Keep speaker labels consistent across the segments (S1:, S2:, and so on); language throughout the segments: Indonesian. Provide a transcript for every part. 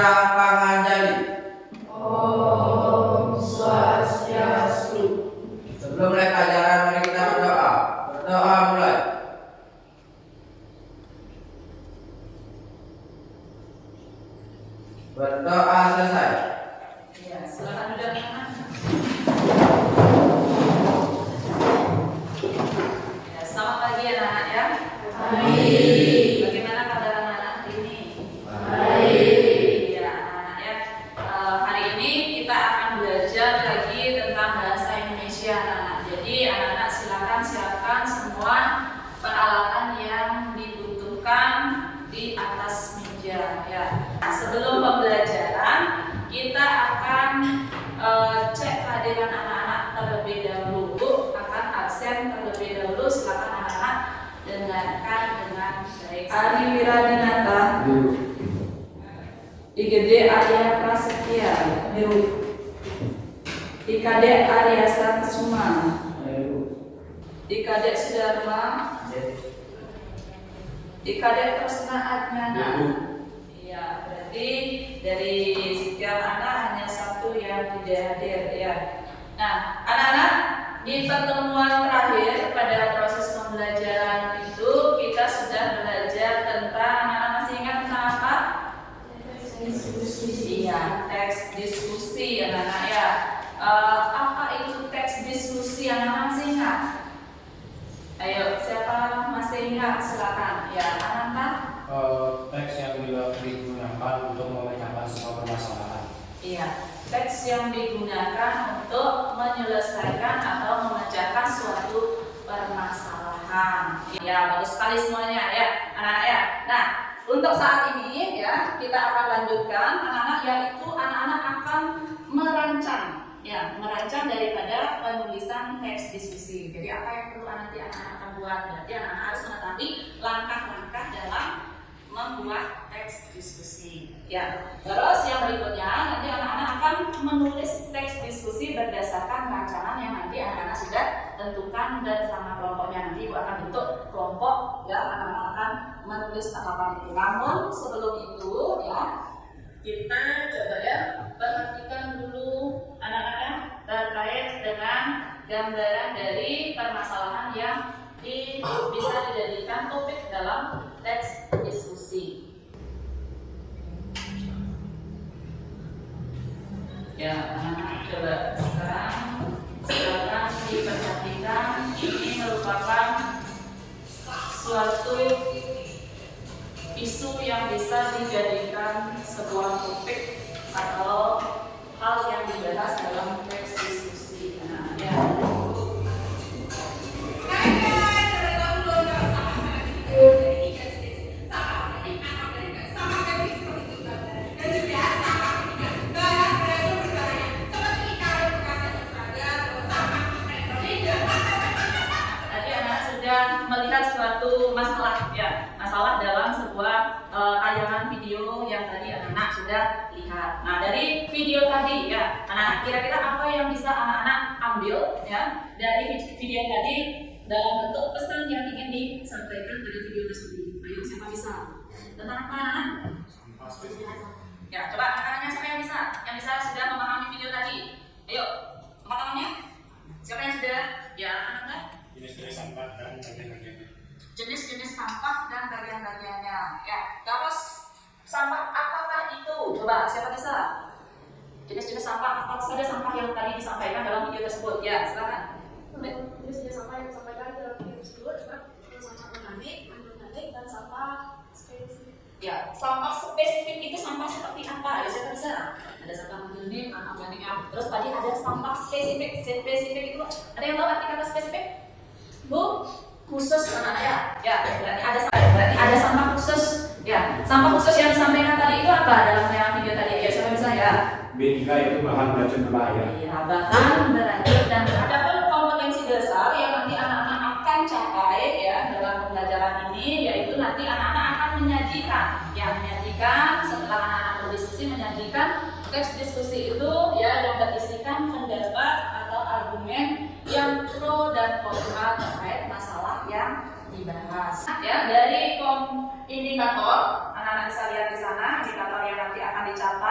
S1: Panganjali.
S2: Om Swastiastu.
S1: Sebelum mulai pelajaran, mari kita berdoa. Berdoa mulai. Berdoa selesai.
S2: Ya, silakan duduk anak-anak. Ya, selamat pagi anak-anak ya.
S3: Baik.
S2: Bagaimana kabar anak-anak hari ini?
S3: Baik.
S2: Ya, anak-anak ya. Hari ini kita akan belajar lagi tentang bahasa Indonesia anak-anak. Jadi anak-anak silakan siapkan semua peralatan yang dibutuhkan di atas meja ya. Nah, sebelum pembelajaran kita akan cek kehadiran anak-anak terlebih dahulu, akan absen terlebih dahulu. Silakan anak-anak dengarkan dengan baik. Ari Wiradinata, IGD Arya Prasetya, IKD Aryasa Kesuma, IKD Sudarma, IKD Tresna Adnana. Iya, berarti dari sekian anak hanya satu yang tidak hadir ya. Nah, anak-anak, di pertemuan terakhir pada proses pembelajaran itu kita sudah belajar tentang, anak-anak masih ingat tentang apa? Iya, teks diskusi anak-anak ya. Apa itu teks diskusi, anak-anak masih ingat? Ayo, siapa masih ingat? Silakan. Ya, anak-anak.
S4: Teks yang digunakan untuk memecahkan sebuah permasalahan.
S2: Iya, teks yang digunakan untuk menyelesaikan atau memecahkan suatu permasalahan. Ya, bagus sekali semuanya ya, anak-anak ya. Nah, untuk saat ini ya, kita akan lanjutkan anak-anak, yaitu anak-anak akan merancang daripada penulisan teks diskusi. Jadi apa yang perlu nanti anak-anak akan buat? Berarti anak-anak harus mengetahui langkah-langkah dalam membuat teks diskusi. Ya. Terus yang berikutnya nanti anak-anak akan menulis teks diskusi berdasarkan rancangan yang nanti anak-anak sudah tentukan dan sama kelompoknya. Nanti Ibu akan bentuk kelompok ya, anak-anak akan menulis apa itu. Namun sebelum itu ya, kita coba ya perhatikan dulu anak-anak terkait dengan gambaran dari permasalahan yang bisa dijadikan topik dalam teks diskusi. Ya, anak-anak coba sekarang silakan diperhatikan. Ini merupakan suatu isu yang bisa dijadikan sebuah topik atau hal yang dibahas dalam teks diskusi. Nah, ya. Melihat suatu masalah ya, masalah dalam sebuah tayangan video yang tadi anak-anak sudah lihat. Nah, dari video tadi ya, anak-anak kira-kira apa yang bisa anak-anak ambil ya dari video tadi dalam bentuk pesan yang ingin disampaikan dari video tersebut? Ayo, siapa bisa? Tentang apa anak-anak? Ya, coba anak-anaknya siapa yang bisa? Yang bisa sudah memahami video tadi? Ayo, angkat tangannya. Siapa yang sudah? Ya, anak-anak.
S4: Jenis-jenis sampah dan bagian-bagiannya.
S2: Jenis-jenis sampah dan bagian-bagiannya. Ya, terus sampah apakah itu? Coba siapa bisa? Jenis-jenis sampah apa saja sampah yang tadi disampaikan dalam video tersebut? Ya, silakan.
S3: Jenis-jenis sampah yang disampaikan dalam video tersebut adalah sampah organik, anorganik, dan sampah spesifik.
S2: Ya, sampah spesifik itu sampah seperti apa? Ya, siapa bisa? Ada sampah organik, anorganik. Terus tadi ada sampah spesifik. Spesifik itu ada yang tahu arti kata spesifik? Bu, khusus anak ya. Ya, berarti ada sampah khusus. Ya, sampah khusus yang disampaikan tadi itu apa dalam video tadi? Ya, siapa bisa ya?
S4: B3 itu bahan beracun berbahaya.
S2: Iya, bahan beracun dan ada pun kompetensi dasar yang nanti anak-anak akan capai ya dalam pembelajaran ini, yaitu nanti anak-anak akan menyajikan setelah anak-anak berdiskusi, menyajikan teks diskusi itu ya yang berisikan pendapat atau argumen yang pro dan kontra terkait masalah yang dibahas. Ya, dari indikator anak-anak bisa lihat di sana indikator yang nanti akan dicapai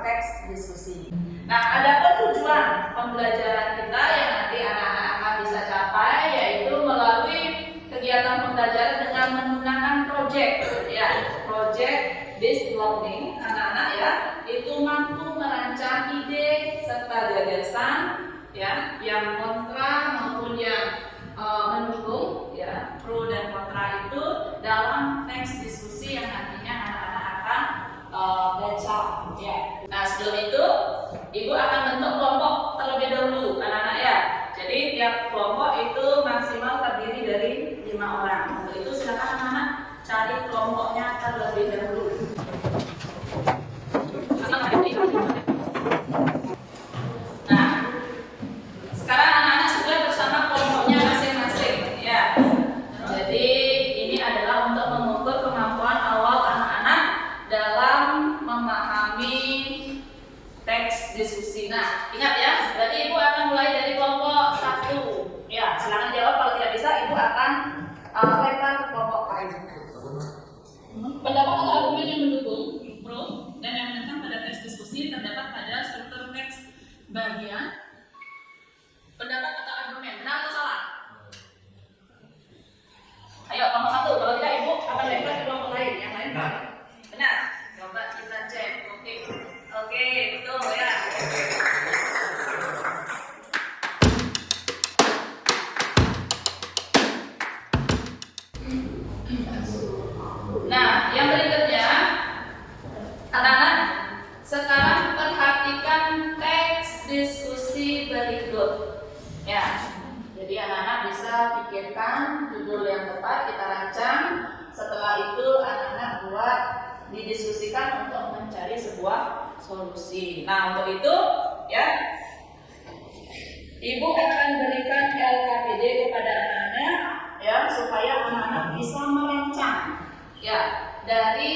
S2: teks diskusi. Nah, ada tujuan pembelajaran kita yang nanti anak-anak akan bisa capai, yaitu melalui kegiatan pembelajaran dengan menggunakan project, ya, project based learning. Anak-anak ya, itu mampu merancang ide serta gagasan, ya, yang kontra maupun yang mendukung, ya, pro dan kontra itu dalam teks diskusi yang nantinya anak-anak akan baca, ya. Nah, sebelum itu Ibu akan bentuk kelompok terlebih dahulu, anak-anak ya. Jadi tiap kelompok itu maksimal terdiri dari 5 orang. Untuk itu silakan anak-anak cari kelompoknya terlebih dahulu. Nah, sekarang anak-anak sudah bersama kelompoknya masing-masing, ya. Jadi ini adalah untuk mengukur kemampuan awal anak-anak dalam memahami teks diskusi. Nah, ingat ya, berarti Ibu akan mulai dari kelompok 1. Ya, silakan jawab. Kalau tidak bisa, Ibu akan lempar ke kelompok lain. Pendapat atau argumen yang mendukung pro dan yang menentang pada teks diskusi terdapat pada struktur teks bagian. Pendapat atau argumen, benar atau salah? Ayo, kelompok 1. Kalau tidak, Ibu akan lempar ke kelompok lain. Yang lain benar. Coba kita cek. Oke, betul ya. Nah, yang berikutnya, anak-anak sekarang perhatikan teks diskusi berikut. Ya, jadi anak-anak bisa pikirkan judul yang tepat, kita rancang. Setelah itu anak-anak buat didiskusikan untuk mencari sebuah solusi. Nah, untuk itu ya, Ibu akan berikan LKPD kepada anak-anak ya, supaya anak-anak bisa merancang ya dari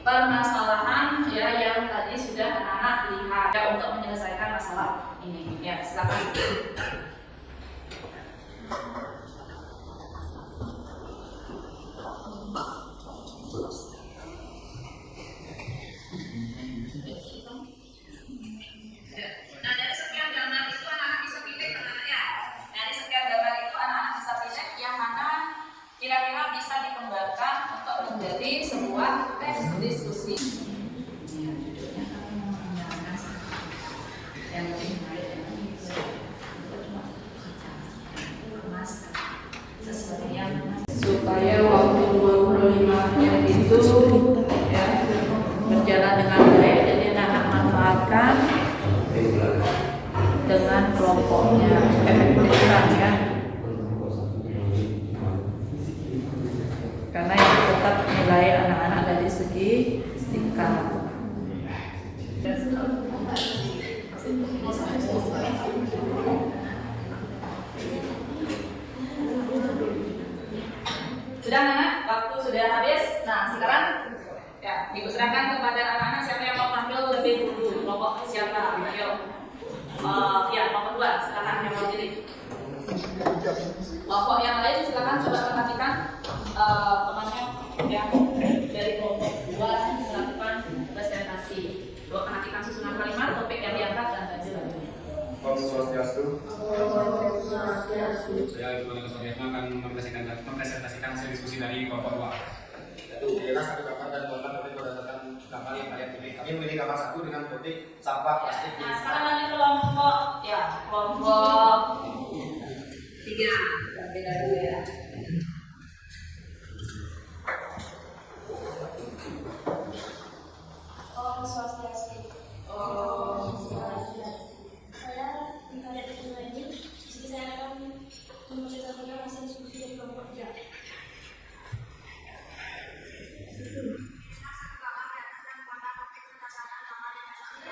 S2: permasalahan ya yang tadi sudah anak-anak lihat ya, untuk menyelesaikan masalah ini. Ya, silakan. Nah, dari sekian gambar itu anak-anak bisa pilih, anak-anak ya. Dari sekian gambar itu anak-anak bisa pilih yang mana kira-kira bisa dikembangkan untuk menjadi sebuah teks diskusi. Yang lebih menarik supaya waktu 25 menit itu ya berjalan dengan baik, jadi anak manfaatkan dengan kelompoknya efektifkan ya, karena itu tetap nilai anak-anak dari segi sikap. Sudah anak, waktu sudah habis. Nah, sekarang ya Ibu serahkan kepada anak-anak siapa yang mau tampil lebih dulu. Kelompok siapa? Ayo. Ya, kelompok 2, silakan yang mau pilih. Kelompok yang lain silakan coba perhatikan temannya yang dari kelompok 2 melakukan presentasi. Coba perhatikan susunan kalimat, topik yang diangkat dan baju lainnya.
S5: Om Swastiastu.
S4: Saya Ibu Swastiastu akan mempresentasikan hasil diskusi dari kelompok 2.
S5: Yaitu pilihlah satu gambar dan buatlah topik berdasarkan gambar yang kalian pilih. Kami memilih gambar 1 dengan topik sampah plastik.
S2: Nah, sekarang lanjut kelompok ya, kelompok 3. Beda dulu ya.
S3: Om Swastiastu.
S2: Om Swastiastu.
S3: Saya Nika Yatina ini. Di sini saya akan mempresentasikan hasil diskusi dari kelompok 3.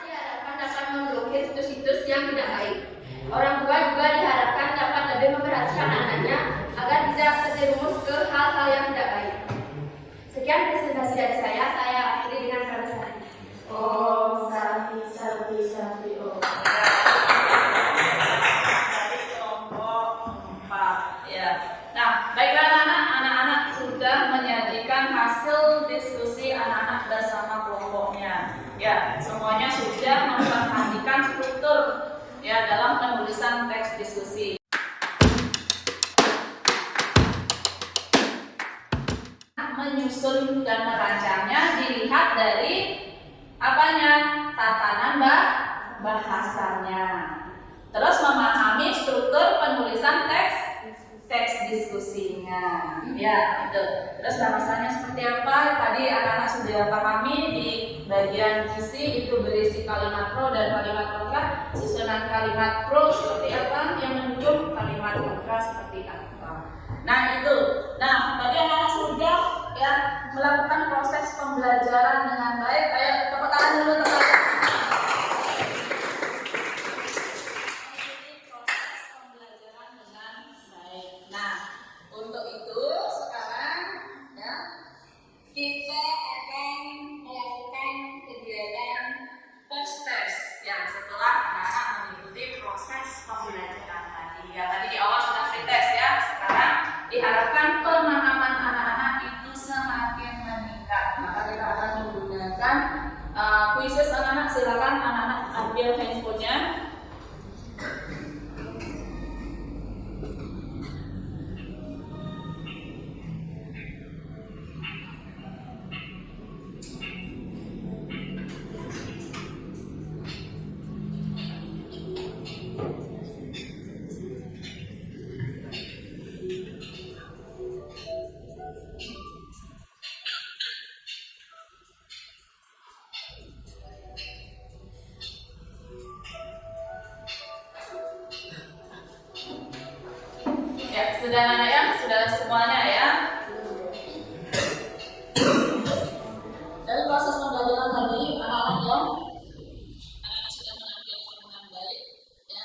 S6: Diharapkan dapat memblokir situs-situs yang tidak baik. Orang tua juga diharapkan dapat lebih memperhatikan anak-anaknya agar tidak terjerumus ke hal-hal yang tidak baik. Sekian presentasi dari saya akhiri dengan kata saya.
S2: Om Santi Santi Santi Om. Dari kelompok 4 ya. Nah, baiklah anak-anak sudah menyajikan hasil diskusi anak-anak bersama kelompoknya. Ya, semuanya sudah dalam penulisan teks diskusi. Menyusun dan merancangnya dilihat dari apanya? Tatanan bahasanya. Terus memahami struktur penulisan teks diskusinya. Ya, itu. Terus bahasanya seperti apa? Tadi anak-anak sudah pahami di bagian gizi itu berisi kalimat pro dan kalimat kontra. Susunan kalimat pro seperti apa? Yang mendukung kalimat kontra seperti apa? Nah, itu. Nah, tadi anak-anak sudah ya melakukan proses pembelajaran dengan baik. Ayo tepuk tangan dulu teman-teman. Proses pembelajaran dengan baik. Nah, untuk itu sekarang ya kita akan melakukan kegiatan post test ya setelah anak-anak mengikuti proses pembelajaran tadi. Ya tadi di awal sudah free test ya. Sekarang diharapkan pemahaman anak-anak itu semakin meningkat. Maka kita akan menggunakan quizzes anak-anak. Silakan anak-anak ambil handphonenya. Ya, sudah anak ya, sudah semuanya ya. Dari proses pembelajaran tadi, anak-anak ya, anak-anak sudah menampilkan dengan baik, ya.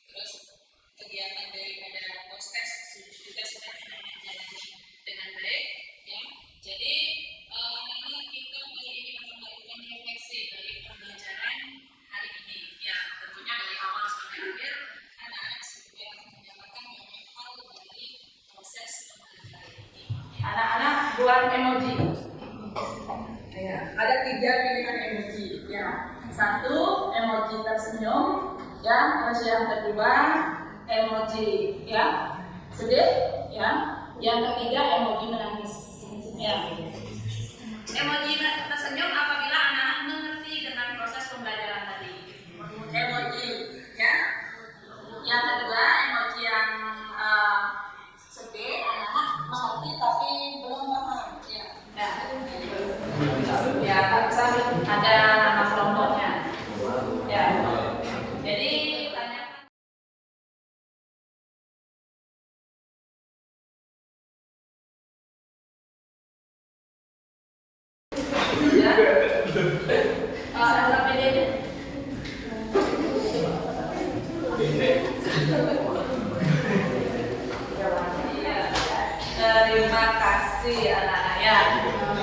S2: Terus kegiatan daripada post test juga sudah dijalankan dengan baik, ya. Jadi anak-anak kita hari ini akan melakukan refleksi dari pembelajaran hari ini, ya. Tentunya dari awal sampai akhir, anak-anak sudah mendapatkan banyak hal dari proses pembelajaran ini. Anak-anak buat emoji. Ya, ada 3 pilihan emoji. Ya, 1 emoji tersenyum, ya. Terus yang kedua emoji, ya, sedih, ya. Yang ketiga emoji menangis, ya. Emoji tersenyum apabila anak-anak mengerti dengan proses pembelajaran tadi. Emoji, ya. Yang kedua emoji yang sedih, anak-anak mengerti tapi belum paham, ya. Ya, ada nama kelompoknya. Ya. Jadi tanyakan. Ya. Ada PD. Iya. Terima kasih anak-anak ya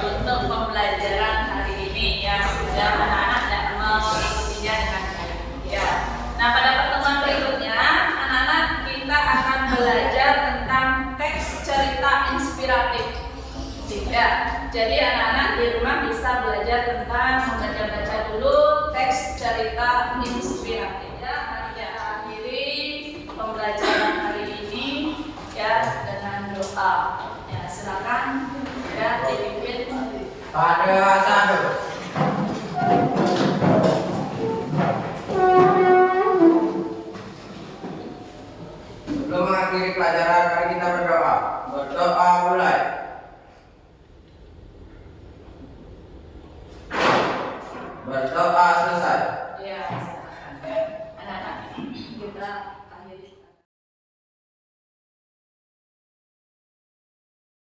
S2: untuk pembelajaran hari ini ya, sudah anak-anak tidak mengikutinya dengan baik ya. Nah, pada pertemuan berikutnya anak-anak kita akan belajar tentang teks cerita inspiratif ya. Jadi anak-anak di rumah bisa belajar tentang membaca-baca dulu teks cerita inspiratif ya. Mari kita akhiri pembelajaran hari ini ya dengan doa ya. Silakan ya dipimpin
S1: Pada satu. Sebelum mengakhiri pelajaran, mari kita berdoa. Berdoa mulai. Berdoa selesai.
S2: ya. Anak-anak kita akhiri.